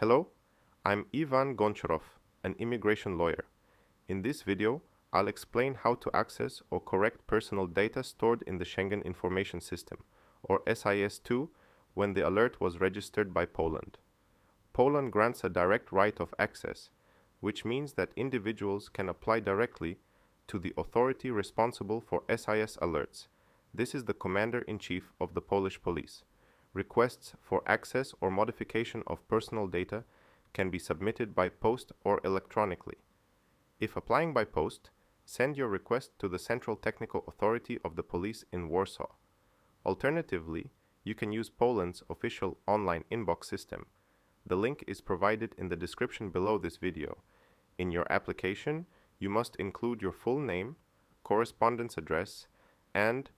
Hello, I'm Ivan Goncharov, an immigration lawyer. In this video, I'll explain how to access or correct personal data stored in the Schengen Information System, or SIS II, when the alert was registered by Poland. Poland grants a direct right of access, which means that individuals can apply directly to the authority responsible for SIS alerts. This is the Commander-in-Chief of the Polish Police. Requests for access or modification of personal data can be submitted by post or electronically. If applying by post, send your request to the Central Technical Authority of the Police in Warsaw. Alternatively, you can use Poland's official online inbox system. The link is provided in the description below this video. In your application, you must include your full name, correspondence address, and,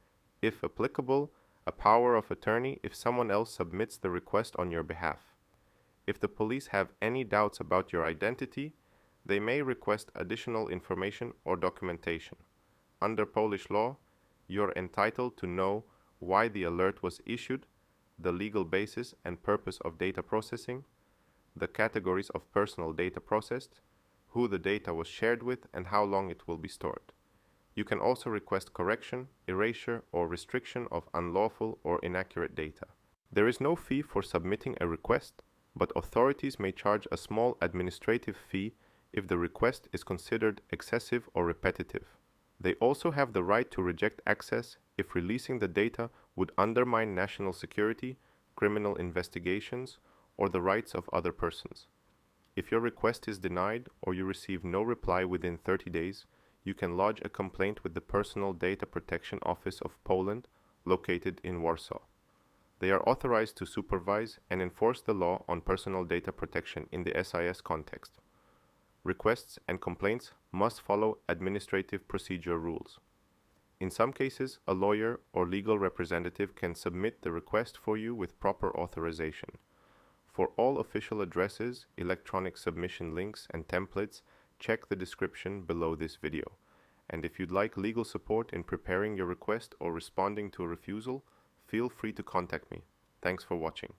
if applicable, a power of attorney if someone else submits the request on your behalf. If the police have any doubts about your identity, they may request additional information or documentation. Under Polish law, you're entitled to know why the alert was issued, the legal basis and purpose of data processing, the categories of personal data processed, who the data was shared with, and how long it will be stored. You can also request correction, erasure, or restriction of unlawful or inaccurate data. There is no fee for submitting a request, but authorities may charge a small administrative fee if the request is considered excessive or repetitive. They also have the right to reject access if releasing the data would undermine national security, criminal investigations, or the rights of other persons. If your request is denied or you receive no reply within 30 days, you can lodge a complaint with the Personal Data Protection Office of Poland, located in Warsaw. They are authorized to supervise and enforce the law on personal data protection in the SIS context. Requests and complaints must follow administrative procedure rules. In some cases, a lawyer or legal representative can submit the request for you with proper authorization. For all official addresses, electronic submission links, and templates, check the description below this video. And if you'd like legal support in preparing your request or responding to a refusal, feel free to contact me. Thanks for watching.